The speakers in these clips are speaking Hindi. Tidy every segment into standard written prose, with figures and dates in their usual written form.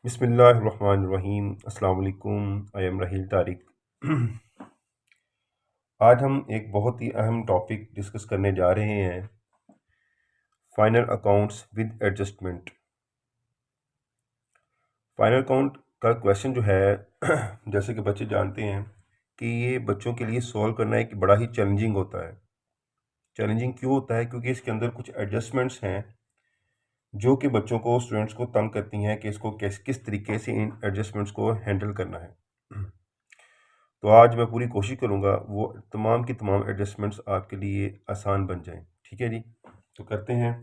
बिस्मिल्लाहिर्रहमानिर्रहीम। अस्सलाम वालेकुम। आई एम राहील तारिक। आज हम एक बहुत ही अहम टॉपिक डिस्कस करने जा रहे हैं, final accounts with adjustment. Final account का क्वेश्चन जो है जैसे कि बच्चे जानते हैं कि ये बच्चों के लिए सॉल्व करना एक बड़ा ही चैलेंजिंग होता है। चैलेंजिंग क्यों होता है? क्योंकि इसके अंदर कुछ एडजस्टमेंट्स हैं जो कि बच्चों को, स्टूडेंट्स को तंग करती हैं कि इसको किस तरीके से इन एडजस्टमेंट्स को हैंडल करना है। तो आज मैं पूरी कोशिश करूँगा वो तमाम की तमाम एडजस्टमेंट्स आपके लिए आसान बन जाएं। ठीक है जी, तो करते हैं,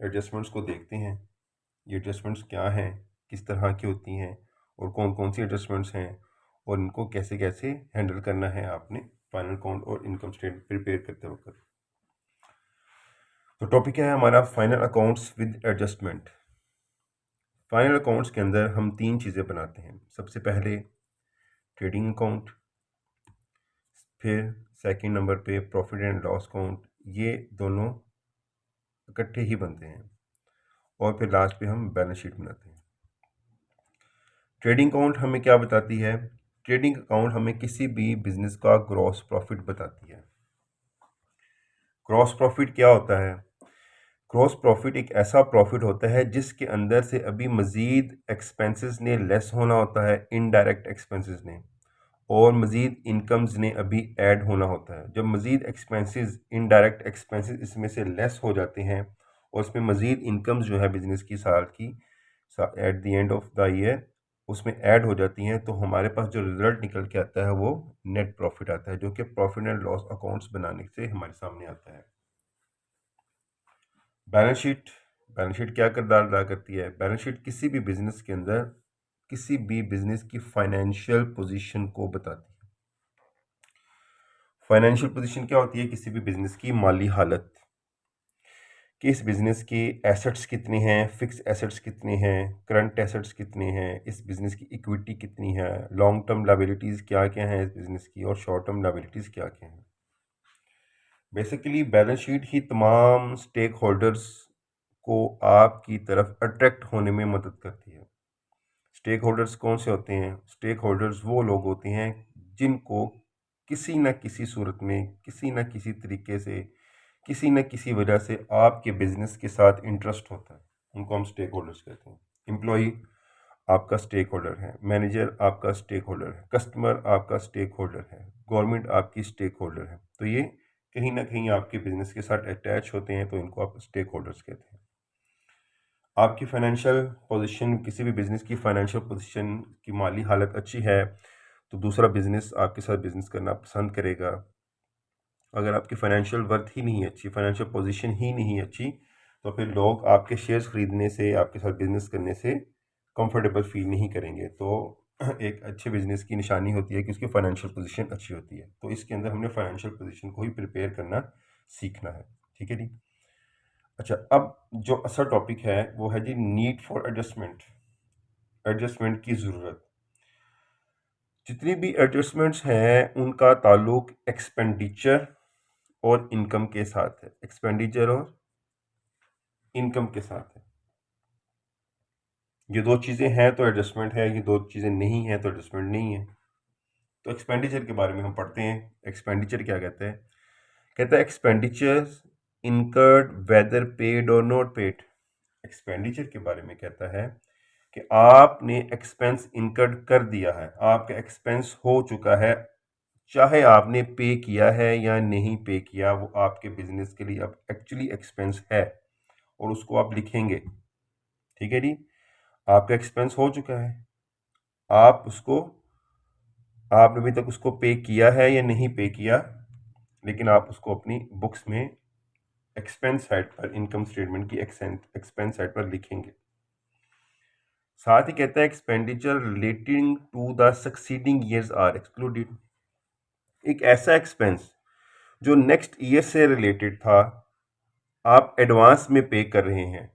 एडजस्टमेंट्स को देखते हैं। ये एडजस्टमेंट्स क्या हैं, किस तरह की होती हैं और कौन कौन सी एडजस्टमेंट्स हैं और इनको कैसे कैसे हैंडल करना है आपने फाइनल अकाउंट और इनकम स्टेटमेंट प्रिपेयर करते वक्त। तो टॉपिक है हमारा final accounts with adjustment. Final accounts के अंदर हम तीन चीज़ें बनाते हैं। सबसे पहले ट्रेडिंग अकाउंट, फिर सेकंड नंबर पे प्रॉफिट एंड लॉस अकाउंट। ये दोनों इकट्ठे ही बनते हैं और फिर लास्ट पे हम बैलेंस शीट बनाते हैं। ट्रेडिंग अकाउंट हमें क्या बताती है? ट्रेडिंग अकाउंट हमें किसी भी बिजनेस का ग्रॉस प्रॉफिट बताती है। ग्रॉस प्रॉफिट क्या होता है? ग्रॉस प्रॉफिट एक ऐसा प्रॉफिट होता है जिसके अंदर से अभी मज़ीद एक्सपेंसेस ने लेस होना होता है, इनडायरेक्ट एक्सपेंसेस ने, और मज़ीद इनकम्स ने अभी ऐड होना होता है। जब मज़ीद एक्सपेंसेस, इनडायरेक्ट एक्सपेंसेस इसमें से लेस हो जाते हैं और इसमें मज़ीद इनकम्स जो है बिज़नेस की साल की at the end of the year उसमें ऐड हो जाती हैं, तो हमारे पास जो रिज़ल्ट निकल के आता है वो नेट प्रॉफिट आता है, जो कि प्रॉफिट एंड लॉस अकाउंट्स बनाने से हमारे सामने आता है। बैलेंस शीट, बैलेंस शीट क्या किरदार अदा करती है? बैलेंस शीट किसी भी बिजनेस के अंदर किसी भी बिजनेस की फाइनेंशियल पोजीशन को बताती है। फाइनेंशियल पोजीशन क्या होती है? किसी भी बिजनेस की माली हालत, कि इस बिजनेस की एसेट्स कितनी हैं, फिक्स एसेट्स कितनी हैं, करंट एसेट्स कितने हैं, इस बिजनेस की इक्विटी कितनी है, लॉन्ग टर्म लायबिलिटीज़ क्या क्या हैं इस बिजनेस की, और शॉर्ट टर्म लायबिलिटीज़ क्या क्या हैं। बेसिकली बैलेंस शीट ही तमाम स्टेक होल्डर्स को आपकी तरफ अट्रैक्ट होने में मदद करती है। स्टेक होल्डर्स कौन से होते हैं? स्टेक होल्डर्स वो लोग होते हैं जिनको किसी न किसी सूरत में, किसी न किसी तरीके से, किसी न किसी वजह से आपके बिजनेस के साथ इंटरेस्ट होता है, उनको हम स्टेक होल्डर्स कहते हैं। एम्प्लॉई आपका स्टेक होल्डर है, मैनेजर आपका स्टेक होल्डर है, कस्टमर आपका स्टेक होल्डर है, गवर्नमेंट आपकी स्टेक होल्डर है। तो ये कहीं ना कहीं आपके बिजनेस के साथ अटैच होते हैं, तो इनको आप स्टेक होल्डर्स कहते हैं। आपकी फाइनेंशियल पोजीशन, किसी भी बिजनेस की फाइनेंशियल पोजीशन की माली हालत अच्छी है तो दूसरा बिजनेस आपके साथ बिजनेस करना पसंद करेगा। अगर आपकी फाइनेंशियल वर्थ ही नहीं अच्छी, फाइनेंशियल पोजीशन ही नहीं अच्छी, तो फिर लोग आपके शेयर्स खरीदने से, आपके साथ बिजनेस करने से कंफर्टेबल फील नहीं करेंगे। तो एक अच्छे बिजनेस की निशानी होती है कि उसकी फाइनेंशियल पोजीशन अच्छी होती है। तो इसके अंदर हमने फाइनेंशियल पोजीशन को ही प्रिपेयर करना सीखना है। ठीक है जी। अच्छा, अब जो असल टॉपिक है वो है जी नीड फॉर एडजस्टमेंट, एडजस्टमेंट की ज़रूरत। जितनी भी एडजस्टमेंट्स हैं उनका ताल्लुक एक्सपेंडिचर और इनकम के साथ है, एक्सपेंडिचर और इनकम के साथ है। ये दो चीज़ें हैं तो एडजस्टमेंट है, ये दो चीज़ें नहीं हैं तो एडजस्टमेंट नहीं है। तो एक्सपेंडिचर के बारे में हम पढ़ते हैं। एक्सपेंडिचर क्या कहता है? कहता है एक्सपेंडिचर्स इनकर्ड वेदर पेड और नॉट पेड। एक्सपेंडिचर के बारे में कहता है कि आपने एक्सपेंस इनकर्ड कर दिया है, आपका एक्सपेंस हो चुका है, चाहे आपने पे किया है या नहीं पे किया, वो आपके बिजनेस के लिए अब एक्चुअली एक्सपेंस है और उसको आप लिखेंगे। ठीक है जी, आपका एक्सपेंस हो चुका है, आप उसको, आपने अभी तक उसको पे किया है या नहीं पे किया, लेकिन आप उसको अपनी बुक्स में एक्सपेंस साइड पर, इनकम स्टेटमेंट की एक्सपेंस साइड पर लिखेंगे। साथ ही कहता है expenditure relating to the succeeding years are excluded. एक ऐसा एक्सपेंस जो नेक्स्ट ईयर से रिलेटेड था, आप एडवांस में पे कर रहे हैं,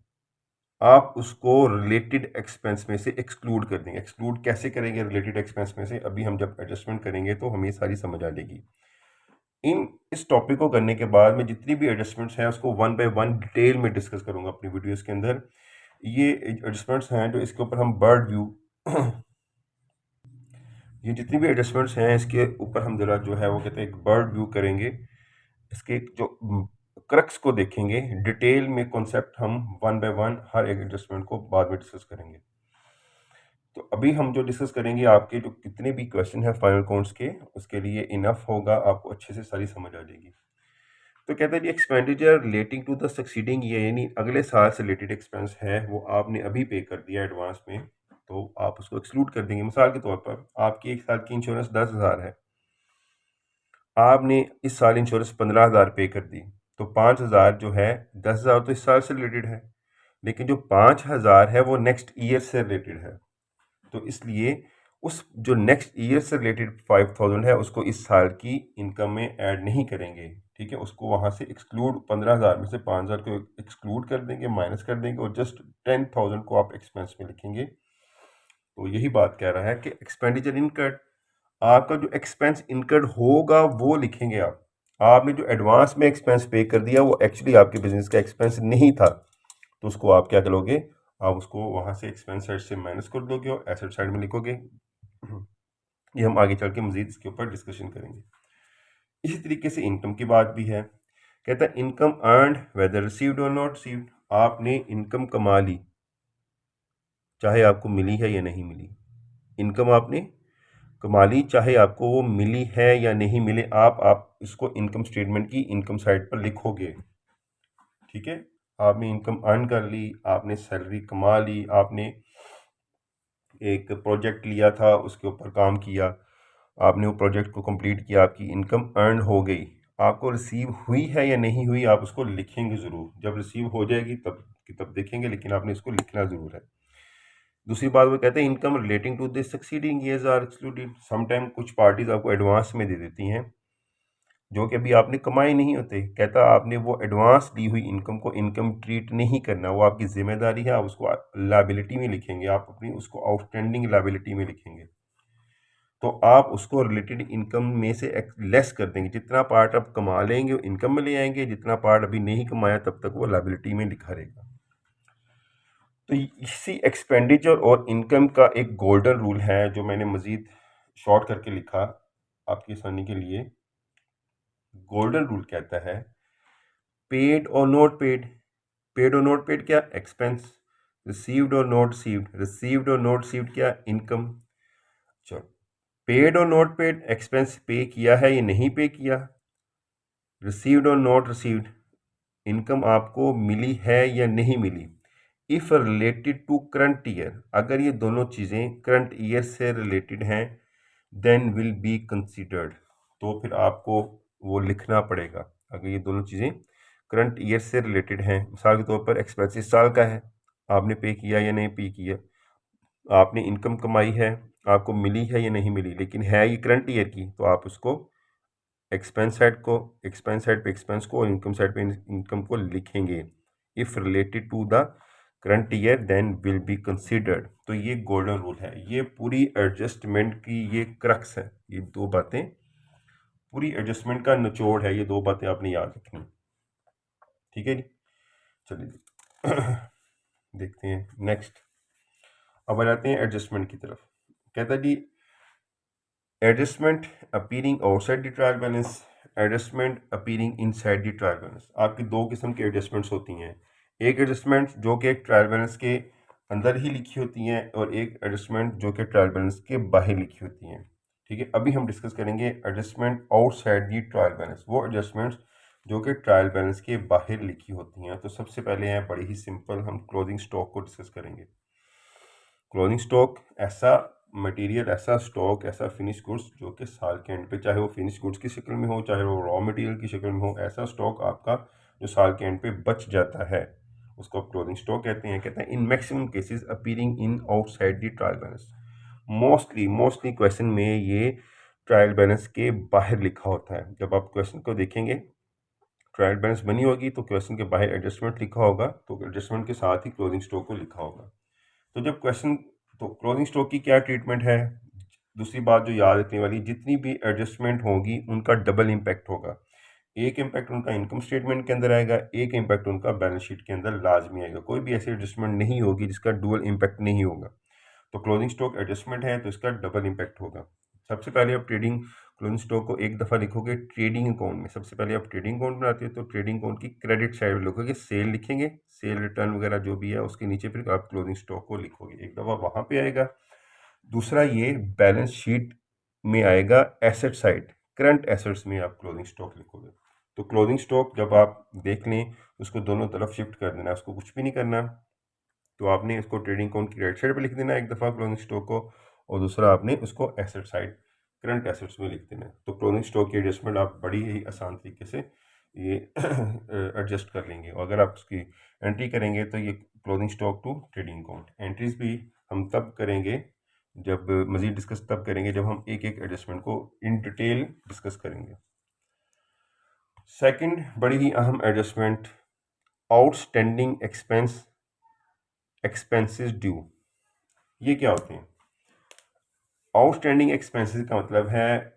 आप उसको रिलेटेड एक्सपेंस में से एक्सक्लूड कर देंगे। एक्सक्लूड कैसे करेंगे रिलेटेड एक्सपेंस में से? अभी हम जब एडजस्टमेंट करेंगे तो हमें सारी समझ आ जाएगी। इस टॉपिक को करने के बाद मैं जितनी भी एडजस्टमेंट्स हैं उसको वन बाय वन डिटेल में डिस्कस करूंगा अपनी वीडियोस के अंदर। ये एडजस्टमेंट्स हैं जो इसके ऊपर हम बर्ड व्यू ये जितनी भी एडजस्टमेंट्स हैं इसके ऊपर हम जरा जो है वो कहते हैं एक बर्ड व्यू करेंगे। इसके जो क्रक्स को देखेंगे डिटेल में, कॉन्सेप्ट हम वन बाय वन हर एक एडजस्टमेंट को बाद में डिस्कस करेंगे। तो अभी हम जो डिस्कस करेंगे आपके जो कितने भी क्वेश्चन है फाइनल अकाउंट्स के, उसके लिए इनफ होगा, आपको अच्छे से सारी समझ आ जाएगी। तो कहते हैं जी expenditure relating to the succeeding year, यानी अगले साल से रिलेटेड एक्सपेंस है वो आपने अभी पे कर दिया एडवांस में, तो आप उसको एक्सक्लूड कर देंगे। मिसाल के तौर पर आपकी एक साल की इंश्योरेंस 10,000 है, आपने इस साल इंश्योरेंस 15,000 पे कर दी, तो 5,000 जो है, 10,000 तो इस साल से रिलेटेड है, लेकिन जो 5,000 है वो नेक्स्ट ईयर से रिलेटेड है। तो इसलिए उस जो नेक्स्ट ईयर से रिलेटेड 5,000 है उसको इस साल की इनकम में ऐड नहीं करेंगे, ठीक है। उसको वहाँ से एक्सक्लूड, 15,000 में से 5,000 को एक्सक्लूड कर देंगे, माइनस कर देंगे, और जस्ट 10,000 को आप एक्सपेंस में लिखेंगे। तो यही बात कह रहा है कि एक्सपेंडिचर इनकर्ड, आपका जो एक्सपेंस इनकर्ड होगा वो लिखेंगे आप। आपने जो एडवांस में एक्सपेंस पे कर दिया वो एक्चुअली आपके बिजनेस का एक्सपेंस नहीं था, तो उसको आप क्या करोगे, आप उसको वहाँ से एक्सपेंस साइड से माइनस कर दोगे और एसेट साइड में लिखोगे। ये हम आगे चल के मजीद इसके ऊपर डिस्कशन करेंगे। इसी तरीके से इनकम की बात भी है। कहता है इनकम अर्नड वेदर रिसीव्ड और नॉट रिसीव्ड, आपने इनकम कमा ली चाहे आपको मिली है या नहीं मिली, इनकम आपने कमा ली चाहे आपको वो मिली है या नहीं मिले, आप इसको इनकम स्टेटमेंट की इनकम साइड पर लिखोगे, ठीक है। आपने इनकम अर्न कर ली, आपने सैलरी कमा ली, आपने एक प्रोजेक्ट लिया था उसके ऊपर काम किया, आपने वो प्रोजेक्ट को कंप्लीट किया, आपकी इनकम अर्न हो गई। आपको रिसीव हुई है या नहीं हुई आप उसको लिखेंगे ज़रूर, जब रिसीव हो जाएगी तब देखेंगे, लेकिन आपने इसको लिखना ज़रूर है। दूसरी बात वो कहते हैं income relating to this succeeding years are excluded. Sometime कुछ पार्टीज आपको एडवांस में दे देती हैं जो कि अभी आपने कमाए नहीं होते। कहता आपने वो एडवांस दी हुई इनकम को इनकम ट्रीट नहीं करना, वो आपकी जिम्मेदारी है, आप उसको लायबिलिटी में लिखेंगे, आप अपनी उसको आउटस्टैंडिंग लायबिलिटी में लिखेंगे। तो आप उसको रिलेटेड इनकम में से लेस कर देंगे, जितना पार्ट आप कमा लेंगे वो इनकम में ले आएंगे, जितना पार्ट अभी नहीं कमाया तब तक वो लायबिलिटी में लिखा रहेगा। तो इसी एक्सपेंडिचर और इनकम का एक गोल्डन रूल है जो मैंने मज़ीद शॉर्ट करके लिखा आपकी आसानी के लिए। गोल्डन रूल कहता है पेड और नॉट पेड। पेड और नॉट पेड क्या, एक्सपेंस। रिसीव्ड और नॉट रिसीव्ड, रिसीव्ड और नॉट रिसीव्ड क्या, इनकम। चलो, पेड और नॉट पेड, एक्सपेंस पे किया है या नहीं पे किया। रिसीव्ड और नॉट रिसीव्ड, इनकम आपको मिली है या नहीं मिली। If related to current year, अगर ये दोनों चीज़ें करंट ईयर से रिलेटेड हैं देन विल बी कंसीडर्ड, तो फिर आपको वो लिखना पड़ेगा। अगर ये दोनों चीज़ें करंट ईयर से रिलेटेड हैं, मिसाल के तौर पर एक्सपेंस इस साल का है, आपने पे किया या नहीं पे किया, आपने इनकम कमाई है, आपको मिली है या नहीं मिली, लेकिन है ये करंट ईयर की, तो आप उसको एक्सपेंस साइड पे एक्सपेंस को और इनकम साइड पे इनकम को लिखेंगे। If related to the current year then will be considered. तो ये गोल्डन रूल है, ये पूरी एडजस्टमेंट की ये क्रक्स है, ये दो बातें पूरी एडजस्टमेंट का निचोड़ है, ये दो बातें आपने याद रखनी, ठीक है जी। चलिए देखते हैं नेक्स्ट। अब आ जाते हैं एडजस्टमेंट की तरफ। कहता है जी adjustment appearing outside the trial balance, adjustment appearing inside the trial balance. आपकी दो किस्म की एडजस्टमेंट्स होती हैं, एक एडजस्टमेंट जो कि एक ट्रायल बैलेंस के अंदर ही लिखी होती हैं और एक एडजस्टमेंट जो कि ट्रायल बैलेंस के बाहर लिखी होती हैं, ठीक है। अभी हम डिस्कस करेंगे adjustment outside the trial balance, वो एडजस्टमेंट्स जो कि ट्रायल बैलेंस के बाहर लिखी होती हैं। तो सबसे पहले हैं बड़ी ही सिंपल, हम क्लोजिंग स्टॉक को डिस्कस करेंगे। क्लोजिंग स्टॉक ऐसा मटेरियल, ऐसा स्टॉक, ऐसा फिनिश गुड्स जो कि साल के एंड पे, चाहे वो फिनिश गुड्स की शक्ल में हो चाहे वो रॉ मटेरियल की शक्ल में हो, ऐसा स्टॉक आपका जो साल के एंड पे बच जाता है उसको आप क्लोजिंग स्टॉक कहते हैं। कहते हैं in maximum cases appearing in outside the trial balance. Mostly question में ये ट्रायल बैलेंस के बाहर लिखा होता है। जब आप क्वेश्चन को देखेंगे ट्रायल बैलेंस बनी होगी तो क्वेश्चन के बाहर एडजस्टमेंट लिखा होगा, तो एडजस्टमेंट के साथ ही क्लोजिंग स्टॉक को लिखा होगा। तो जब क्वेश्चन, तो क्लोजिंग स्टॉक की क्या ट्रीटमेंट है, दूसरी बात जो याद रखने वाली, जितनी भी एडजस्टमेंट होगी उनका डबल इम्पैक्ट होगा। एक इम्पैक्ट उनका इनकम स्टेटमेंट के अंदर आएगा, एक इम्पैक्ट उनका बैलेंस शीट के अंदर लाजमी आएगा। कोई भी ऐसी एडजस्टमेंट नहीं होगी जिसका डुअल इम्पैक्ट नहीं होगा। तो क्लोजिंग स्टॉक एडजस्टमेंट है तो इसका डबल इम्पैक्ट होगा। सबसे पहले आप क्लोजिंग स्टॉक को एक दफ़ा लिखोगे ट्रेडिंग अकाउंट में। सबसे पहले आप ट्रेडिंग अकाउंट बनाते हैं तो ट्रेडिंग अकाउंट की क्रेडिट साइड में लिखोगे, सेल लिखेंगे, सेल रिटर्न वगैरह जो भी है उसके नीचे फिर आप क्लोजिंग स्टॉक को लिखोगे, एक दफ़ा वहाँ पे आएगा। दूसरा ये बैलेंस शीट में आएगा एसेट साइड, करंट एसेट्स में आप क्लोजिंग स्टॉक लिखोगे। तो क्लोजिंग स्टॉक जब आप देख लें उसको दोनों तरफ शिफ्ट कर देना, उसको कुछ भी नहीं करना। तो आपने इसको ट्रेडिंग अकाउंट की राइट साइड पे लिख देना एक दफ़ा क्लोजिंग स्टॉक को, और दूसरा आपने उसको एसेट साइड करंट एसेट्स में लिख देना। तो क्लोजिंग स्टॉक की एडजस्टमेंट आप बड़ी ही आसान तरीके से ये एडजस्ट कर लेंगे। और अगर आप उसकी एंट्री करेंगे तो ये closing stock to trading account, entries भी हम तब करेंगे जब मज़ीद डिस्कस तब करेंगे जब हम एक एक एडजस्टमेंट को इन डिटेल डिस्कस करेंगे। सेकंड बड़ी ही अहम एडजस्टमेंट, आउटस्टैंडिंग एक्सपेंसेस ड्यू। ये क्या होते हैं? आउटस्टैंडिंग एक्सपेंसेस का मतलब है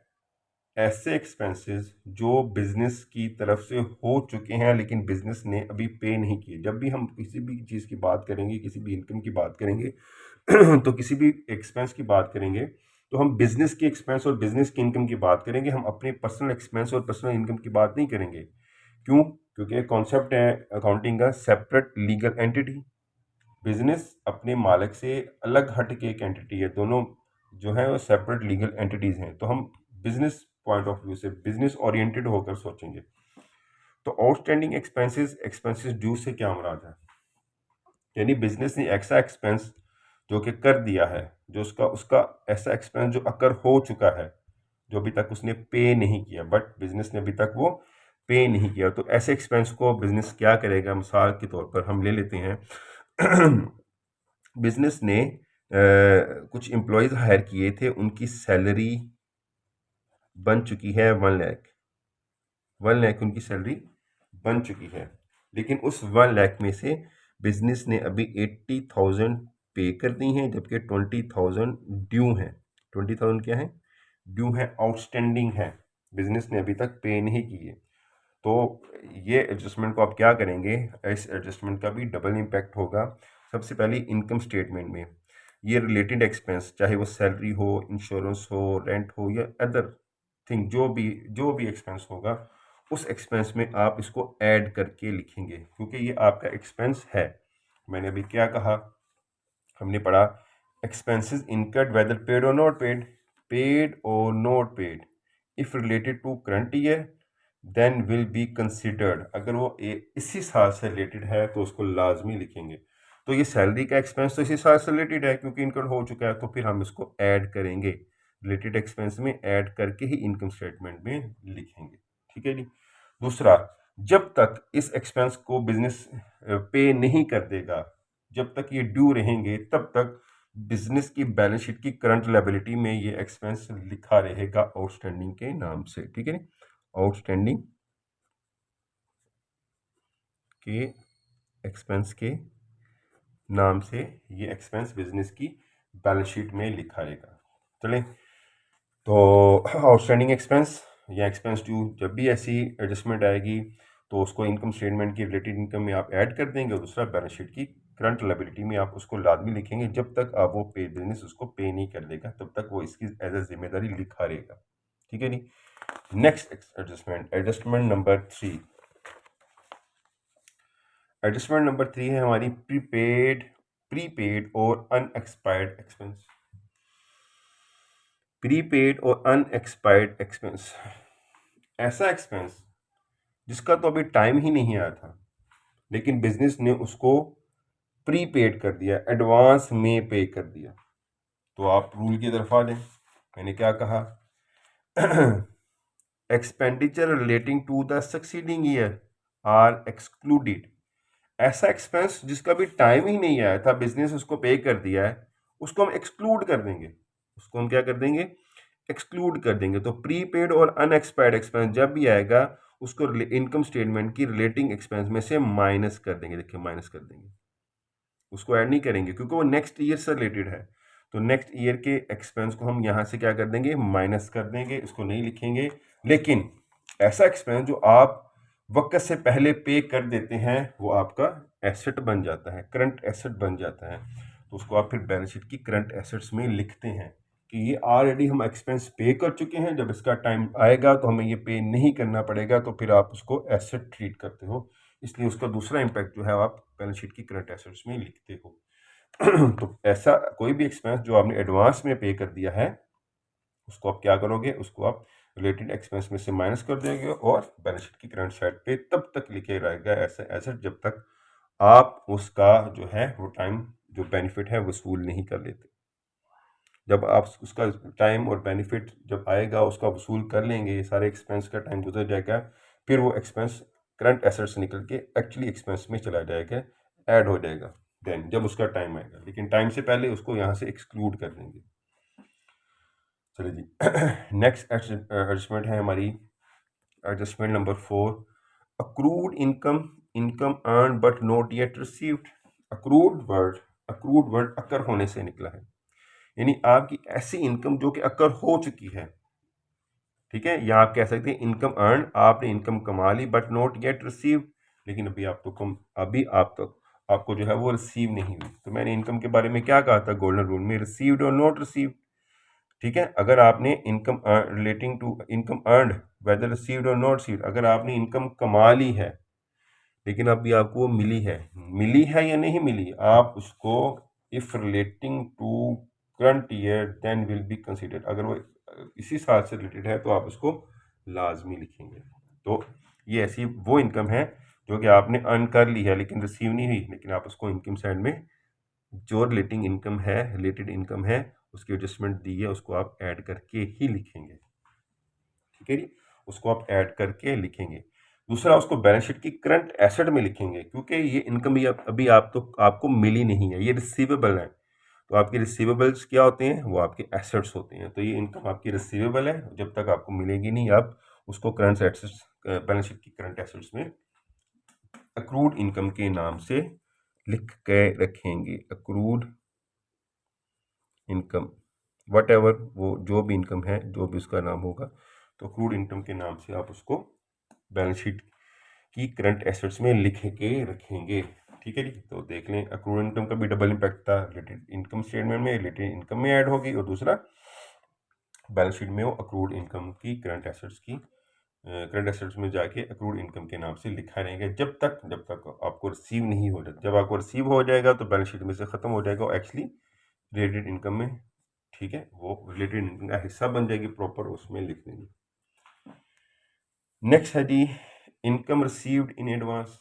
ऐसे एक्सपेंसेस जो बिजनेस की तरफ से हो चुके हैं लेकिन बिजनेस ने अभी पे नहीं किए। जब भी हम किसी भी चीज़ की बात करेंगे, किसी भी इनकम की बात करेंगे तो किसी भी एक्सपेंस की बात करेंगे तो हम बिजनेस के एक्सपेंस और बिजनेस की इनकम की बात करेंगे, हम अपने पर्सनल एक्सपेंस और पर्सनल इनकम की बात नहीं करेंगे। क्यों? क्योंकि कॉन्सेप्ट है अकाउंटिंग का सेपरेट लीगल एंटिटी। बिजनेस अपने मालिक से अलग हट के एक एंटिटी है, दोनों जो है वो सेपरेट लीगल एंटिटीज हैं। तो हम बिजनेस पॉइंट ऑफ व्यू से बिजनेस ओरिएंटेड होकर सोचेंगे। तो आउटस्टैंडिंग एक्सपेंसेस ड्यू से क्या मुराद है? यानी बिजनेस ने ऐसा एक्सपेंस जो कि कर दिया है, जो उसका उसका ऐसा एक्सपेंस जो अकर हो चुका है, जो अभी तक उसने पे नहीं किया, बट बिजनेस ने अभी तक वो पे नहीं किया। तो ऐसे एक्सपेंस को बिजनेस क्या करेगा? मिसाल के तौर पर हम ले लेते हैं बिजनेस ने कुछ एम्प्लॉयज़ हायर किए थे, उनकी सैलरी बन चुकी है 1 लाख उनकी सैलरी बन चुकी है, लेकिन उस 1 लाख में से बिजनेस ने अभी 80,000 पे कर दी हैं, जबकि 20,000 ड्यू हैं। 20,000 क्या है? ड्यू है, आउटस्टैंडिंग है, बिजनेस ने अभी तक पे नहीं की है। तो ये एडजस्टमेंट को आप क्या करेंगे? इस एडजस्टमेंट का भी डबल इम्पैक्ट होगा। सबसे पहले इनकम स्टेटमेंट में ये रिलेटेड एक्सपेंस, चाहे वो सैलरी हो, इंश्योरेंस हो, रेंट हो या अदर थिंग, जो भी एक्सपेंस होगा उस एक्सपेंस में आप इसको ऐड करके लिखेंगे, क्योंकि ये आपका एक्सपेंस है। मैंने अभी क्या कहा? हमने पढ़ा एक्सपेंसेस इनकर्ड वेदर पेड और not paid if related to current year then will be considered. अगर वो इसी साल से रिलेटेड है तो उसको लाजमी लिखेंगे। तो ये सैलरी का एक्सपेंस तो इसी साल से रिलेटेड है क्योंकि इनकम हो चुका है, तो फिर हम इसको ऐड करेंगे, रिलेटेड एक्सपेंस में ऐड करके ही इनकम स्टेटमेंट में लिखेंगे। ठीक है जी। दूसरा, जब तक इस एक्सपेंस को बिजनेस पे नहीं कर देगा, जब तक ये ड्यू रहेंगे, तब तक बिजनेस की बैलेंस शीट की करंट लायबिलिटी में ये एक्सपेंस लिखा रहेगा आउटस्टैंडिंग के नाम से। ठीक है, आउटस्टैंडिंग के एक्सपेंस के नाम से ये एक्सपेंस बिजनेस की बैलेंस शीट में लिखा रहेगा। चलें, तो आउटस्टैंडिंग एक्सपेंस या एक्सपेंस ड्यू, जब भी ऐसी एडजस्टमेंट आएगी तो उसको इनकम स्टेटमेंट की रिलेटेड इनकम में आप ऐड कर देंगे, और दूसरा बैलेंस शीट की करंट लायबिलिटी में आप उसको लाजमी लिखेंगे। जब तक आप वो पे बिजनेस उसको पे नहीं कर देगा तब तक वो इसकी एज ए जिम्मेदारी लिखा रहेगा। ठीक है जी। Next adjustment number 3। Adjustment number 3 है हमारी प्रीपेड और अनएक्सपायर्ड एक्सपेंस। प्रीपेड और अनएक्सपायर्ड एक्सपेंस, ऐसा एक्सपेंस जिसका तो अभी टाइम ही नहीं आया था लेकिन बिजनेस ने उसको प्रीपेड कर दिया, एडवांस में पे कर दिया। तो आप रूल की तरफ आ जाएं। मैंने क्या कहा? Expenditure relating to the succeeding year are excluded. ऐसा एक्सपेंस जिसका भी टाइम ही नहीं आया था, बिजनेस उसको पे कर दिया है, उसको हम एक्सक्लूड कर देंगे। उसको हम क्या कर देंगे? एक्सक्लूड कर देंगे। तो प्रीपेड और अनएक्सपायर्ड एक्सपेंस जब भी आएगा उसको इनकम स्टेटमेंट की रिलेटिंग एक्सपेंस में से माइनस कर देंगे। देखिए, माइनस कर देंगे, उसको ऐड नहीं करेंगे क्योंकि वो नेक्स्ट ईयर से रिलेटेड है। तो नेक्स्ट ईयर के एक्सपेंस को हम यहाँ से क्या कर देंगे? माइनस कर देंगे, इसको नहीं लिखेंगे। लेकिन ऐसा एक्सपेंस जो आप वक्त से पहले पे कर देते हैं वो आपका एसेट बन जाता है, करंट एसेट बन जाता है। तो उसको आप फिर बैलेंस शीट की करंट एसेट्स में लिखते हैं कि ये ऑलरेडी हम एक्सपेंस पे कर चुके हैं, जब इसका टाइम आएगा तो हमें ये पे नहीं करना पड़ेगा, तो फिर आप उसको एसेट ट्रीट करते हो, इसलिए उसका दूसरा इम्पैक्ट जो है आप बैलेंस शीट की करंट एसेट्स में लिखते हो। तो ऐसा कोई भी एक्सपेंस जो आपने एडवांस में पे कर दिया है उसको आप क्या करोगे, उसको आप रिलेटेड एक्सपेंस में से माइनस कर देंगे और बैलेंस शीट की करंट साइड पे तब तक लिखे रहेगा ऐसा एसेट जब तक आप उसका जो है वो टाइम जो बेनिफिट है वसूल नहीं कर लेते। जब आप उसका टाइम और बेनिफिट जब आएगा उसका वसूल कर लेंगे, सारे एक्सपेंस का टाइम गुजर जाएगा, फिर वो एक्सपेंस करंट एसेट से निकल के एक्चुअली एक्सपेंस में चला जाएगा, ऐड हो जाएगा देन जब उसका टाइम आएगा, लेकिन टाइम से पहले उसको यहाँ से एक्सक्लूड कर देंगे। चलिए जी, नेक्स्ट एडजस्टमेंट है हमारी adjustment number 4, accrued income, income earn but not yet received. Accrued word occur होने से निकला है, यानी आपकी ऐसी इनकम जो कि अकर हो चुकी है, ठीक है, या आप कह सकते हैं इनकम अर्न, आपने इनकम कमा ली बट नॉट येट रिसीव्ड, लेकिन अभी आपको जो है वो रिसीव नहीं हुई। तो मैंने इनकम के बारे में क्या कहा था गोल्डन रूल में, रिसीव्ड और नॉट रिसीव्ड, ठीक है। अगर आपने income relating to income earned whether received और नॉट रिसीव्ड, अगर आपने इनकम कमा ली है लेकिन अभी आपको वो मिली है या नहीं मिली, आप उसको if relating to current year then will be considered, अगर वो इसी साल से रिलेटेड है तो आप उसको लाजमी लिखेंगे। तो ये ऐसी वो इनकम है जो कि आपने अर्न कर ली है लेकिन रिसीव नहीं हुई, लेकिन आप उसको इनकम साइड में जो रिलेटिंग इनकम है, रिलेटेड इनकम है, उसकी एडजस्टमेंट दी है, उसको आप ऐड करके ही लिखेंगे, ठीक है जी, उसको आप ऐड करके लिखेंगे। दूसरा, उसको बैलेंस शीट की करंट एसेट में लिखेंगे, क्योंकि ये इनकम भी अभी आपको मिली नहीं है, ये रिसीवेबल है। तो आपके रिसीवेबल्स क्या होते हैं, वो आपके एसेट्स होते हैं। तो ये इनकम आपकी रिसीवेबल है, जब तक आपको मिलेगी नहीं आप उसको करंट एसेट्स, बैलेंस शीट की करंट एसेट्स में अक्रूड इनकम के नाम से लिख के रखेंगे। अक्रूड इनकम, वट एवर वो जो भी इनकम है, जो भी उसका नाम होगा, तो अक्रूड इनकम के नाम से आप उसको बैलेंस शीट की करंट एसेट्स में लिख के रखेंगे, ठीक है जी। तो देख लें, अक्रूड इनकम का भी डबल इम्पैक्ट था, रिलेटेड इनकम स्टेटमेंट में, रिलेटेड इनकम में ऐड होगी, और दूसरा बैलेंस शीट में वो अक्रूड इनकम की करंट एसेट्स में जाके अक्रूड इनकम के नाम से लिखा रहेगा जब तक आपको रिसीव नहीं हो जाता। जब आपको रिसीव हो जाएगा तो बैलेंस शीट में से ख़त्म हो जाएगा, और एक्चुअली रिलेटेड इनकम में, ठीक है, वो रिलेटेड इनकम का हिस्सा बन जाएगी प्रॉपर, उसमें लिख देंगे। नेक्स्ट है जी, इनकम रिसीव्ड इन एडवांस।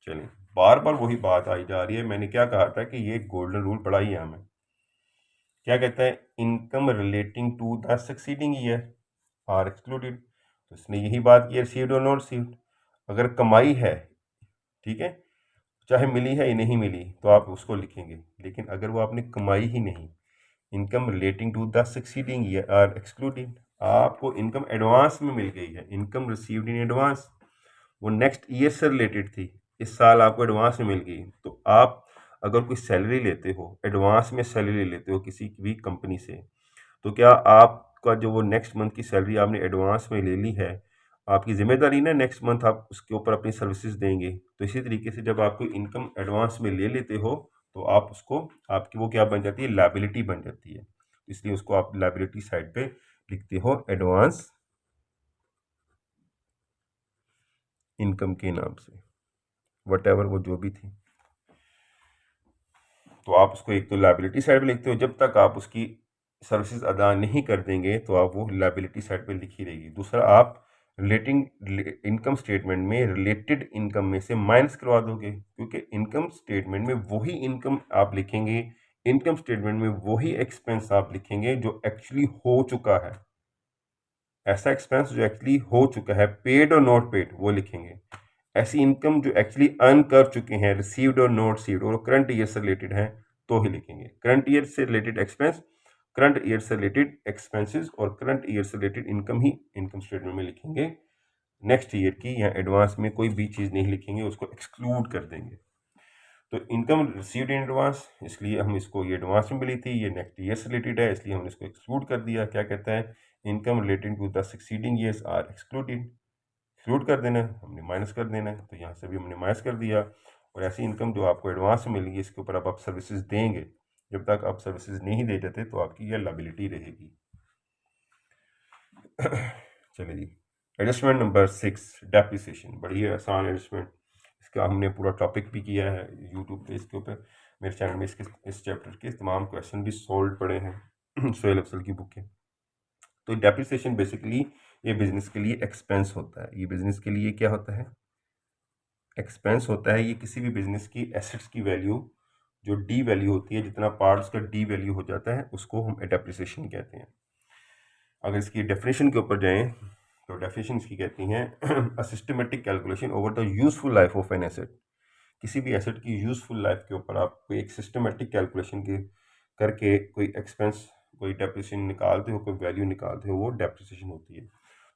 चलिए, बार बार वही बात आई जा रही है, मैंने क्या कहा था कि ये गोल्डन रूल बड़ा ही अहम है। क्या कहता है, income relating to the succeeding year are excluded. तो इसने यही बात की, रिसीव्ड और नॉट रिसीव्ड। अगर कमाई है, ठीक है, चाहे मिली है या नहीं मिली, तो आप उसको लिखेंगे, लेकिन अगर वो आपने कमाई ही नहीं, income relating to the succeeding year are excluded, आपको इनकम एडवांस में मिल गई है, इनकम रिसीव्ड इन एडवांस, वो नेक्स्ट ईयर से रिलेटेड थी, इस साल आपको एडवांस में मिल गई। तो आप अगर कोई सैलरी लेते हो, एडवांस में सैलरी लेते हो किसी भी कंपनी से, तो क्या आपका जो वो नेक्स्ट मंथ की सैलरी आपने एडवांस में ले ली है, आपकी जिम्मेदारी ना नेक्स्ट मंथ आप उसके ऊपर अपनी सर्विसेज देंगे। तो इसी तरीके से जब आप कोई इनकम एडवांस में ले लेते हो तो आप उसको, आपकी वो क्या बन जाती है, लायबिलिटी बन जाती है, इसलिए उसको आप लायबिलिटी साइड पे लिखते हो एडवांस इनकम के नाम से, वट एवर वो जो भी थी। तो आप उसको एक तो लायबिलिटी साइड पे लिखते हो, जब तक आप उसकी सर्विसेज अदा नहीं कर देंगे तो आप वो लायबिलिटी साइड पे लिखी रहेगी। दूसरा, आप रिलेटिंग इनकम स्टेटमेंट में रिलेटेड इनकम में से माइनस करवा दोगे, क्योंकि इनकम स्टेटमेंट में वही इनकम आप लिखेंगे, इनकम स्टेटमेंट में वही एक्सपेंस आप लिखेंगे जो एक्चुअली हो चुका है। ऐसा एक्सपेंस जो एक्चुअली हो चुका है, पेड और नॉट पेड, वो लिखेंगे। ऐसी इनकम जो एक्चुअली अर्न कर चुके हैं, रिसीव्ड और नॉट रिसीव्ड, और करंट ईयर से रिलेटेड हैं, तो ही लिखेंगे। करंट ईयर से रिलेटेड एक्सपेंस, करंट ईयर से रिलेटेड एक्सपेंसेस, और करंट ईयर से रिलेटेड इनकम ही इनकम स्टेटमेंट में लिखेंगे। नेक्स्ट ईयर की या एडवांस में कोई भी चीज़ नहीं लिखेंगे, उसको एक्सक्लूड कर देंगे। तो इनकम रिसीव्ड इन एडवांस, इसलिए हम इसको, ये एडवांस में मिली थी, ये नेक्स्ट ईयर से रिलेटेड है, इसलिए हमने इसको एक्सक्लूड कर दिया। क्या कहता है, income relating to the succeeding years are exclude कर देना है, हमने माइनस कर देना है। तो यहाँ से भी हमने माइनस कर दिया। और ऐसी इनकम जो आपको एडवांस में मिलेगी, इसके ऊपर अब आप सर्विसेज देंगे, जब तक आप सर्विसेज नहीं दे देते तो आपकी यह लायबिलिटी रहेगी। चलिए जी, एडजस्टमेंट नंबर 6, डेप्रिसिएशन। बड़ी आसान एडजस्टमेंट, इसका हमने पूरा टॉपिक भी किया है यूट्यूब पे, इसके ऊपर मेरे चैनल में इस चैप्टर के तमाम क्वेश्चन भी सोल्व पड़े हैं सोहेल अफजल की बुक के। तो डेप्रिसिएशन बेसिकली ये बिजनेस के लिए एक्सपेंस होता है। ये बिजनेस के लिए क्या होता है? एक्सपेंस होता है। ये किसी भी बिजनेस की एसेट्स की वैल्यू जो डी वैल्यू होती है, जितना पार्ट उसका डी वैल्यू हो जाता है, उसको हम डेप्रिसिएशन कहते हैं। अगर इसकी डेफिनेशन के ऊपर जाएं तो डेफिनेशन इसकी कहती हैं a systematic calculation over the useful life of an asset. किसी भी एसेट की यूजफुल लाइफ के ऊपर आप कोई एक सिस्टमेटिक कैलकुलेशन के करके कोई एक्सपेंस, कोई डेप्रिसिएशन निकालते हो, कोई वैल्यू निकालते हो, वो डेप्रिसिएशन होती है।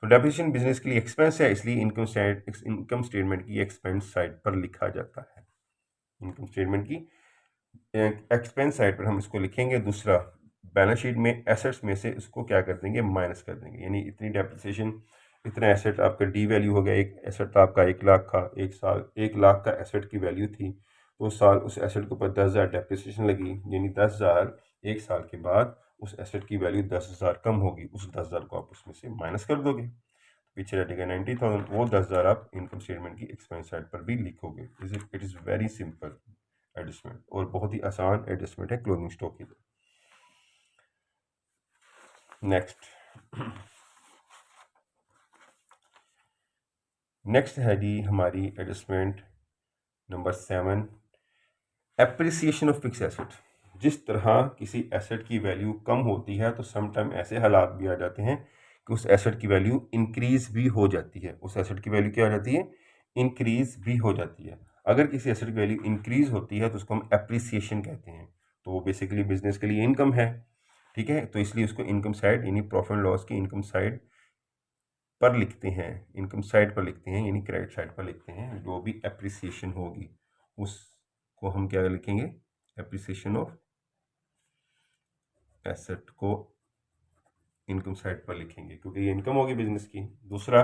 तो डेप्रिसिएशन बिजनेस के लिए एक्सपेंस है, इसलिए इनकम स्टेटमेंट की एक्सपेंस साइड पर लिखा जाता है। इनकम स्टेटमेंट की एक्सपेंस साइड पर हम इसको लिखेंगे। दूसरा, बैलेंस शीट में एसेट्स में से इसको क्या कर देंगे? माइनस कर देंगे। यानी इतनी डेप्रिसिएशन, इतना एसेट आपका डी वैल्यू हो गया। एक एसेट आपका 1 लाख का, एक साल 1 लाख का एसेट की वैल्यू थी, तो उस साल उस एसेट के ऊपर 10,000 डेप्रिसिएशन लगी, यानी 10,000 एक साल के बाद उस एसेट की वैल्यू 10,000 कम होगी। उस 10,000 को आप उसमें से माइनस कर दोगे, पीछे रहेगा 90,000। वो 10,000 आप इनकम स्टेटमेंट की एक्सपेंस साइड पर भी लिखोगे। It is very simple adjustment, और बहुत ही आसान एडजस्टमेंट है क्लोजिंग स्टॉक की। नेक्स्ट है जी हमारी adjustment number 7, appreciation of fix asset. जिस तरह किसी एसेट की वैल्यू कम होती है, तो समटाइम ऐसे हालात भी आ जाते हैं कि उस एसेट की वैल्यू इंक्रीज भी हो जाती है। उस एसेट की वैल्यू क्या हो जाती है? इंक्रीज भी हो जाती है। अगर किसी एसेट की वैल्यू इंक्रीज होती है तो उसको हम एप्रिसिएशन कहते हैं। तो वो बेसिकली बिजनेस के लिए इनकम है, ठीक है। तो इसलिए उसको इनकम साइड यानी प्रॉफिट एंड लॉस की इनकम साइड पर लिखते हैं, इनकम साइड पर लिखते हैं, यानी क्रेडिट साइड पर लिखते हैं। जो भी एप्रिसिएशन होगी उसको हम क्या लिखेंगे? एप्रिसिएशन ऑफ एसेट को इनकम साइड पर लिखेंगे, क्योंकि ये इनकम होगी बिजनेस की। दूसरा,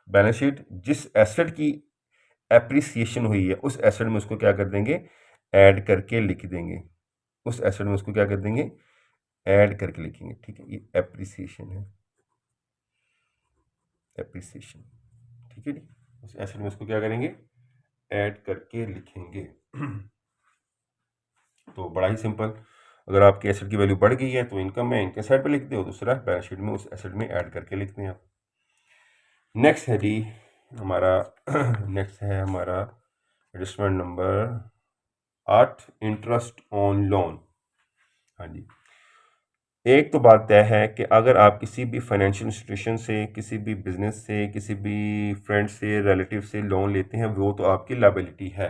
बैलेंस शीट, जिस एसेट की एप्रिसिएशन हुई है उस एसेट में उसको क्या कर देंगे? ऐड करके लिख देंगे। उस एसेट में उसको क्या कर देंगे? ऐड करके लिखेंगे, ठीक है। ये एप्रिसिएशन है, एप्रिसिएशन, ठीक है जी। उस एसेट में उसको क्या करेंगे? ऐड करके लिखेंगे। तो बड़ा ही सिंपल, अगर आपकी एसेट की वैल्यू बढ़ गई है तो इनकम में इनकम साइड पे लिखते हो, दूसरा बैलेंस शीट में उस एसेट में ऐड करके लिखते हैं आप। नेक्स्ट है जी हमारा नेक्स्ट है हमारा adjustment number 8, interest on loan. हाँ जी, एक तो बात तय है कि अगर आप किसी भी फाइनेंशियल इंस्टीट्यूशन से, किसी भी बिजनेस से, किसी भी फ्रेंड से, रिलेटिव से लोन लेते हैं, वो तो आपकी लायबिलिटी है,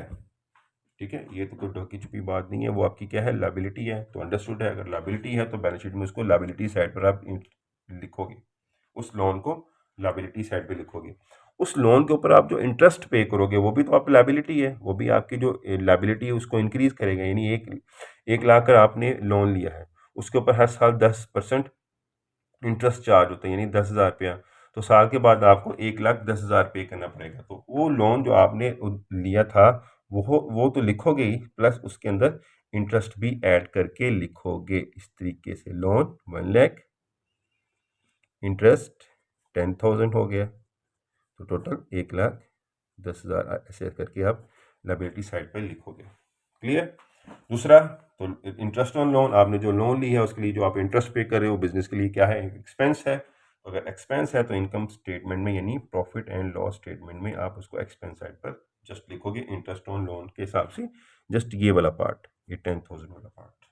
ठीक है। ये तो कोई ढकी छुपी बात नहीं है, वो आपकी क्या है? लायबिलिटी है। तो अंडरस्टूड है, अगर लायबिलिटी है तो बैलेंस शीट में उसको लायबिलिटी साइड पर आप लिखोगे, उस लोन को लायबिलिटी साइड पे लिखोगे। उस लोन के ऊपर आप जो इंटरेस्ट पे करोगे वो भी तो आपकी लायबिलिटी है, वो भी आपकी जो लायबिलिटी है उसको इंक्रीज करेगा। यानी 1 लाख का आपने लोन लिया है, उसके ऊपर हर साल 10% इंटरेस्ट चार्ज होता है, यानी 10,000 रुपया। तो साल के बाद आपको 1,10,000 पे करना पड़ेगा। तो वो लोन जो आपने लिया था वो तो लिखोगे ही, प्लस उसके अंदर इंटरेस्ट भी ऐड करके लिखोगे। इस तरीके से लोन 1 लाख, इंटरेस्ट 10,000 हो गया, तो टोटल 1,10,000 ऐसे करके आप लायबिलिटी साइड पर लिखोगे। क्लियर? दूसरा, तो इंटरेस्ट ऑन लोन, आपने जो लोन ली है उसके लिए जो आप इंटरेस्ट पे कर रहे हो, बिजनेस के लिए क्या है? एक्सपेंस है। तो अगर एक्सपेंस है तो इनकम स्टेटमेंट में यानी प्रॉफिट एंड लॉस स्टेटमेंट में आप उसको एक्सपेंस साइड पर जस्ट लिखोगे इंटरेस्ट ऑन लोन के हिसाब से। जस्ट ये वाला पार्ट, ये 10,000 वाला पार्ट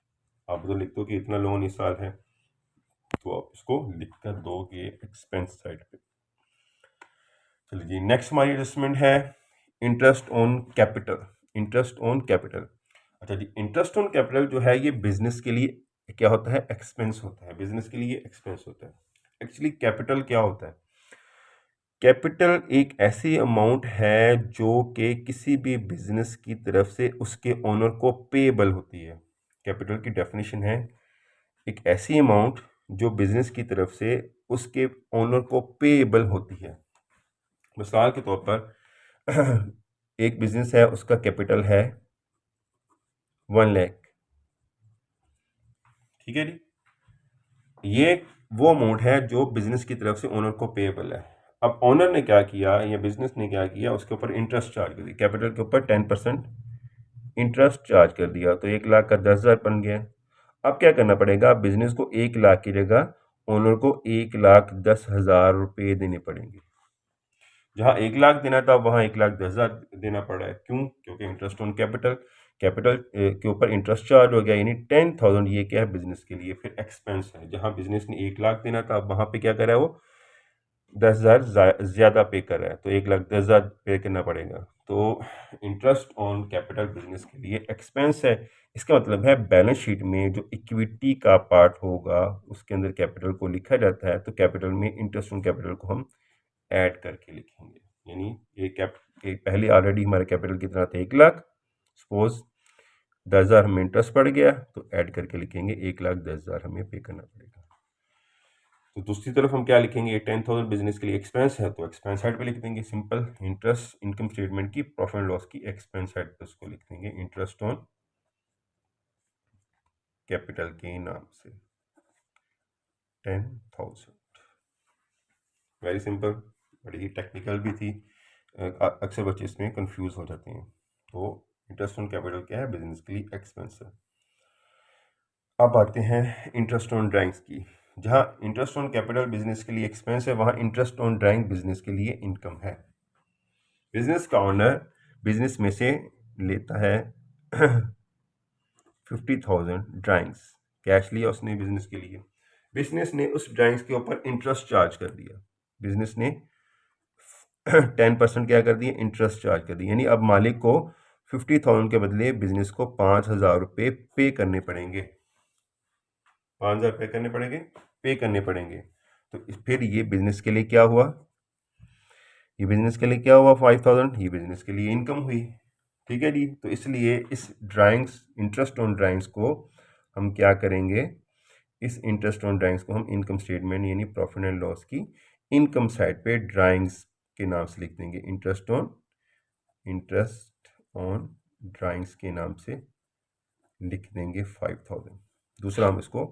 आप तो लिख दो कि इतना लोन इस साल है, तो आप इसको लिख कर दोगे एक्सपेंस साइड पे। चलिए जी, नेक्स्ट हमारी एडजस्टमेंट है interest on capital. Interest on capital, अच्छा जी, इंटरेस्ट ऑन कैपिटल जो है ये बिजनेस के लिए क्या होता है? एक्सपेंस होता है। बिजनेस के लिए एक्सपेंस होता है। एक्चुअली कैपिटल क्या होता है? कैपिटल एक ऐसी अमाउंट है जो कि किसी भी बिजनेस की तरफ से उसके ओनर को पेएबल होती है। कैपिटल की डेफिनेशन है एक ऐसी अमाउंट जो बिजनेस की तरफ से उसके ओनर को पेएबल होती है। मिसाल के तौर पर एक बिजनेस है, उसका कैपिटल है 1 लाख, ठीक है जी। ये वो अमाउंट है जो बिजनेस की तरफ से ओनर को पेएबल है। अब ओनर ने क्या किया या बिजनेस ने क्या किया, उसके ऊपर इंटरेस्ट चार्ज कर दिया, कैपिटल के ऊपर 10% इंटरेस्ट चार्ज कर दिया, तो 1 लाख का 10,000 बन गया। अब क्या करना पड़ेगा, बिजनेस को 1 लाख की जगह ओनर को 1,10,000 रुपये देने पड़ेंगे। जहां 1 लाख देना था वहां 1,10,000 देना पड़ा है। क्यों? क्योंकि इंटरेस्ट ऑन कैपिटल, कैपिटल के ऊपर इंटरेस्ट चार्ज हो गया, यानी 10,000 ये क्या है बिजनेस के लिए फिर एक्सपेंस है। जहां बिजनेस ने 1 लाख देना था वहां पे क्या करा है, वो 10,000 ज्यादा पे कर रहा है, तो 1,10,000 पे करना पड़ेगा। तो इंटरेस्ट ऑन कैपिटल बिजनेस के लिए एक्सपेंस है। इसका मतलब है बैलेंस शीट में जो इक्विटी का पार्ट होगा उसके अंदर कैपिटल को लिखा जाता है, तो कैपिटल में इंटरेस्ट ऑन कैपिटल को हम ऐड करके लिखेंगे। यानी पहले ऑलरेडी हमारे कैपिटल कितना था 1 लाख, सपोज 10,000 हमें इंटरेस्ट पड़ गया, तो ऐड करके लिखेंगे 1,10,000 हमें पे करना पड़ेगा। तो दूसरी तरफ हम क्या लिखेंगे, 10,000 बिजनेस के लिए एक्सपेंस है, तो एक्सपेंस साइड पे लिख देंगे सिंपल, इंटरेस्ट इनकम स्टेटमेंट की प्रॉफिट एंड लॉस की एक्सपेंस साइड पे उसको लिख देंगे इंटरेस्ट ऑन कैपिटल के नाम से 10,000। वेरी सिंपल, बड़ी ही टेक्निकल भी थी, अक्सर बच्चे इसमें कंफ्यूज हो जाते हैं। तो इंटरेस्ट ऑन कैपिटल क्या है, बिजनेस के लिए एक्सपेंस है। अब आते हैं इंटरेस्ट ऑन ड्राइंग्स की। जहां इंटरेस्ट ऑन कैपिटल बिजनेस के लिए एक्सपेंस है, वहां इंटरेस्ट ऑन ड्राइंग बिजनेस के लिए इनकम है। बिजनेस का ओनर बिजनेस में से लेता है 50,000 ड्राइंग्स, कैश लिया उसने बिजनेस के लिए। बिजनेस ने उस ड्राइंग्स के ऊपर इंटरेस्ट चार्ज कर दिया, बिजनेस ने 10% क्या कर दिया, इंटरेस्ट चार्ज कर दिया। यानी अब मालिक को 50,000 के बदले बिजनेस को 5,000 रुपये पे करने पड़ेंगे, 5,000 पे करने पड़ेंगे। तो फिर ये बिजनेस के लिए क्या हुआ, ये बिजनेस के लिए क्या हुआ 5,000, ये बिजनेस के लिए इनकम हुई, ठीक है जी। तो इसलिए इस ड्राइंग्स, इंटरेस्ट ऑन ड्राइंग्स को हम क्या करेंगे, इस इंटरेस्ट ऑन ड्राइंग्स को हम इनकम स्टेटमेंट यानी प्रॉफिट एंड लॉस की इनकम साइड पे ड्राइंग्स के नाम से लिख देंगे, इंटरेस्ट ऑन ड्राइंग्स के नाम से लिख देंगे 5,000। दूसरा हम इसको,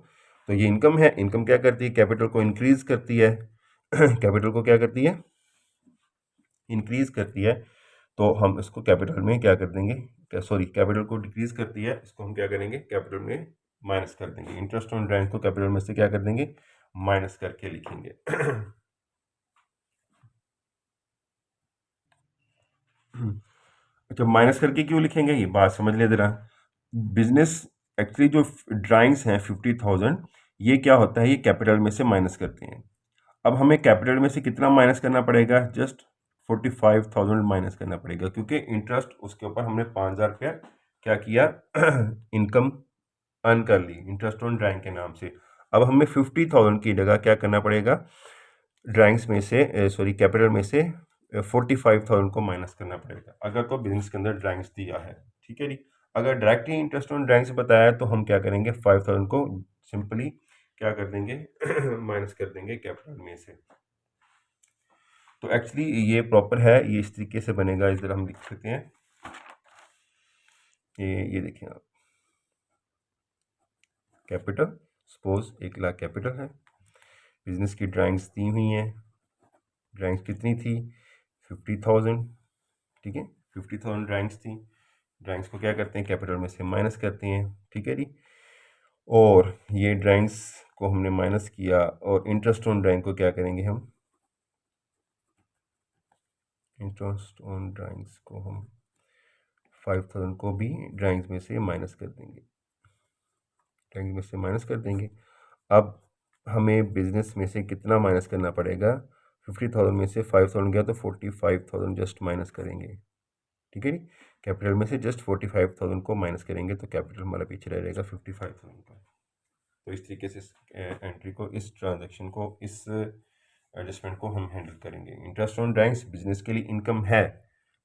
तो ये इनकम है, इनकम क्या करती है, कैपिटल को इंक्रीज करती है कैपिटल को क्या करती है, इंक्रीज करती है। तो हम इसको कैपिटल में क्या कर देंगे, कैपिटल को डिक्रीज करती है, इसको हम क्या करेंगे, कैपिटल में माइनस कर देंगे। इंटरेस्ट ऑन ड्राइंग को कैपिटल में से क्या कर देंगे, माइनस करके लिखेंगे अच्छा, माइनस करके क्यों लिखेंगे, ये बात समझ ले जरा। बिजनेस एक्चुअली जो ड्राइंग्स हैं 50,000, ये क्या होता है, ये कैपिटल में से माइनस करते हैं। अब हमें कैपिटल में से कितना माइनस करना पड़ेगा, जस्ट 45,000 माइनस करना पड़ेगा, क्योंकि इंटरेस्ट उसके ऊपर हमने 5,000 रुपया क्या किया इनकम अर्न कर ली इंटरेस्ट ऑन ड्राइंग के नाम से। अब हमें 50,000 की जगह क्या करना पड़ेगा, ड्राइंग्स में से कैपिटल में से 45,000 को माइनस करना पड़ेगा, अगर तो बिजनेस के अंदर ड्राइंग्स दिया है, ठीक है जी। अगर डायरेक्टली इंटरेस्ट ऑन ड्राइंग्स बताया है तो हम क्या करेंगे, 5,000 को सिंपली क्या कर देंगे माइनस कर देंगे कैपिटल में से। तो एक्चुअली ये प्रॉपर है, ये इस तरीके से बनेगा, इस तरह हम लिख सकते हैं। ये देखिए आप, कैपिटल, सपोज 1 लाख कैपिटल है, बिजनेस की ड्राइंग्स दी हुई हैं, ड्राइंग्स कितनी थी 50,000, ठीक है, 50,000 ड्राइंग्स थी। ड्राइंग्स को क्या करते हैं, कैपिटल में से माइनस करते हैं, ठीक है जी। और ये ड्राइंग्स को हमने माइनस किया, और इंटरेस्ट ऑन ड्राइंग को क्या करेंगे हम, इंटरेस्ट ऑन ड्राइंग्स को हम 5,000 को भी ड्राइंग्स में से माइनस कर देंगे, ड्राइंग्स में से माइनस कर देंगे। अब हमें बिजनेस में से कितना माइनस करना पड़ेगा, 50,000 में से 5,000 गया तो 45,000 जस्ट माइनस करेंगे, ठीक है जी। कैपिटल में से जस्ट 45,000 को माइनस करेंगे, तो कैपिटल हमारा पीछे रह जाएगा 55,000 का। तो इस तरीके से इस एंट्री को, इस ट्रांजैक्शन को, इस एडजस्टमेंट को हम हैंडल करेंगे। इंटरेस्ट ऑन ड्राइंग्स बिजनेस के लिए इनकम है,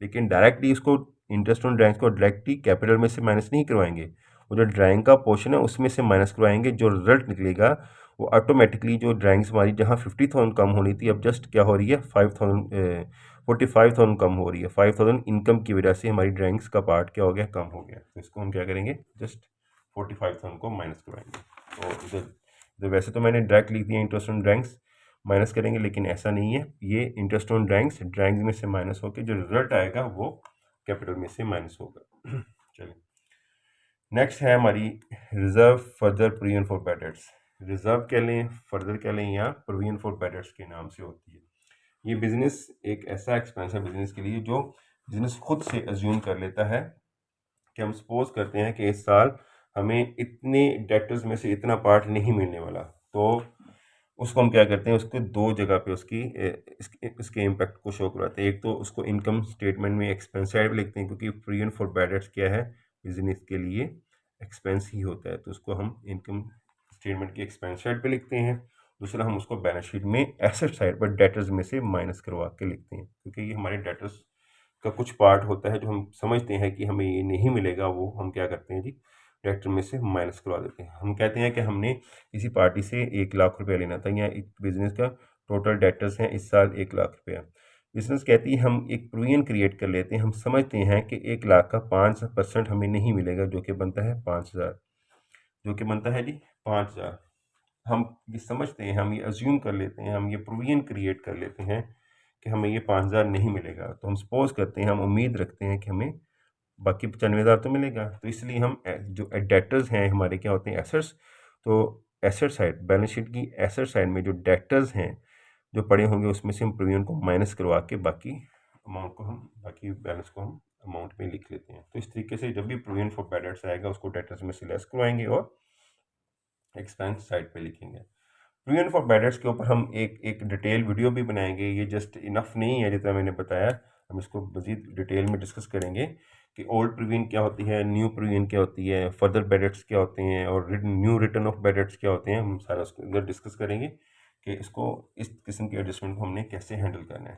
लेकिन डायरेक्टली इसको, इंटरेस्ट ऑन ड्राइंग्स को डायरेक्टली कैपिटल में से माइनस नहीं करवाएंगे, वो जो ड्राइंग का पोर्शन है उसमें से माइनस करवाएंगे। जो रिजल्ट निकलेगा वो ऑटोमेटिकली जो ड्राइंग्स हमारी जहाँ 50,000 कम होनी थी अब जस्ट क्या हो रही है 5,000 45,000 कम हो रही है। 5,000 इनकम की वजह से हमारी ड्राइंग्स का पार्ट क्या हो गया, कम हो गया। तो इसको हम क्या करेंगे, जस्ट 45,000 को माइनस करवाएंगे। तो इधर वैसे तो मैंने डायरेक्ट लिख दिया इंटरेस्ट ऑन ड्राइंग्स माइनस करेंगे, लेकिन ऐसा नहीं है। ये इंटरेस्ट ऑन ड्राइंग्स में से माइनस होकर जो रिजल्ट आएगा वो कैपिटल में से माइनस होगा। चलिए, नेक्स्ट है हमारी reserve further provision for bad debts. Reserve कह लें, फर्दर कह लें, या प्रोविजन फॉर बैड डेट्स के नाम से होती है। ये बिजनेस एक ऐसा एक्सपेंस है बिजनेस के लिए जो बिजनेस खुद से अज्यूम कर लेता है कि हम सपोज करते हैं कि इस साल हमें इतने डेटर्स में से इतना पार्ट नहीं मिलने वाला, तो उसको हम क्या करते हैं, उसको दो जगह पे उसकी इसके इम्पैक्ट को शो करवाते हैं। एक तो उसको इनकम स्टेटमेंट में एक्सपेंस साइड पे लिखते हैं, क्योंकि प्रोविजन फॉर बैड डेट्स क्या है, बिजनेस के लिए एक्सपेंस ही होता है, तो उसको हम इनकम स्टेटमेंट की एक्सपेंस साइड पे लिखते हैं। दूसरा, हम उसको बैलेंस शीट में एसेट साइड पर डेटर्स में से माइनस करवा के लिखते हैं, क्योंकि ये हमारे डेटर्स का कुछ पार्ट होता है जो हम समझते हैं कि हमें ये नहीं मिलेगा, वो हम क्या करते हैं जी, डेटर में से माइनस करवा देते हैं। हम कहते हैं कि हमने किसी पार्टी से 1 लाख रुपया लेना था, या एक बिजनेस का टोटल डेटर्स हैं इस साल 1 लाख रुपया। बिजनेस कहती है हम एक प्रोविजन क्रिएट कर लेते हैं, हम समझते हैं कि 1 लाख का 5% हमें नहीं मिलेगा, जो कि बनता है 5,000, जो कि बनता है जी 5,000। हम ये समझते हैं, हम ये अज्यूम कर लेते हैं, हम ये प्रोविजन क्रिएट कर लेते हैं कि हमें ये 5,000 नहीं मिलेगा। तो हम सपोज करते हैं, हम उम्मीद रखते हैं कि हमें बाकी 95,000 तो मिलेगा। तो इसलिए हम जो डेटर्स हैं हमारे क्या होते हैं, एसेट्स। तो एसेट साइड, बैलेंस शीट की एसेट साइड में जो डेटर्स हैं जो पड़े होंगे, उसमें से हम प्रोविजन को माइनस करवा के बाकी अमाउंट को हम, बाकी बैलेंस को हम अमाउंट में लिख लेते हैं। तो इस तरीके से जब भी प्रोविजन फॉर बैड डेट्स आएगा, उसको डेटर्स में से लेस करवाएंगे और एक्सपेंस साइड पे लिखेंगे। प्रोविजन फॉर बैड डेट्स के ऊपर हम एक डिटेल वीडियो भी बनाएंगे। ये जस्ट इनफ नहीं है जितना मैंने बताया, हम इसको मजीद डिटेल में डिस्कस करेंगे कि ओल्ड प्रोविजन क्या होती है, न्यू प्रोविजन क्या होती है, फर्दर बैड डेट्स क्या होते हैं, और new return of bad debts क्या होते हैं। हम सारा उसको अंदर डिस्कस करेंगे कि इसको, इस किस्म के एडजस्टमेंट को हमने कैसे हैंडल करना है।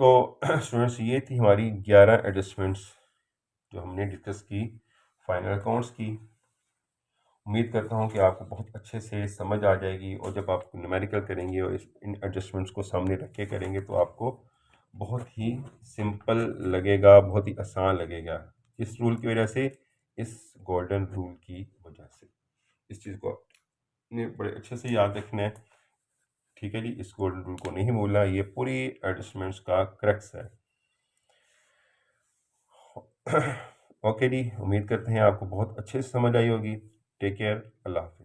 तो स्टूडेंट्स, ये थी हमारी 11 एडजस्टमेंट्स जो हमने डिस्कस की फाइनल अकाउंट्स की। उम्मीद करता हूँ कि आपको बहुत अच्छे से समझ आ जाएगी, और जब आप न्यूमेरिकल करेंगे और इन एडजस्टमेंट्स को सामने रख के करेंगे तो आपको बहुत ही सिंपल लगेगा, बहुत ही आसान लगेगा। इस रूल की वजह से, इस गोल्डन रूल की वजह से, इस चीज़ को आपने बड़े अच्छे से याद रखना है। ठीक है जी, इस गोल्डन रूल को नहीं भूलना, ये पूरी एडजस्टमेंट्स का क्रक्स है। ओके जी, उम्मीद करते हैं आपको बहुत अच्छे से समझ आई होगी। टेक केयर, अल्लाह हाफिज़।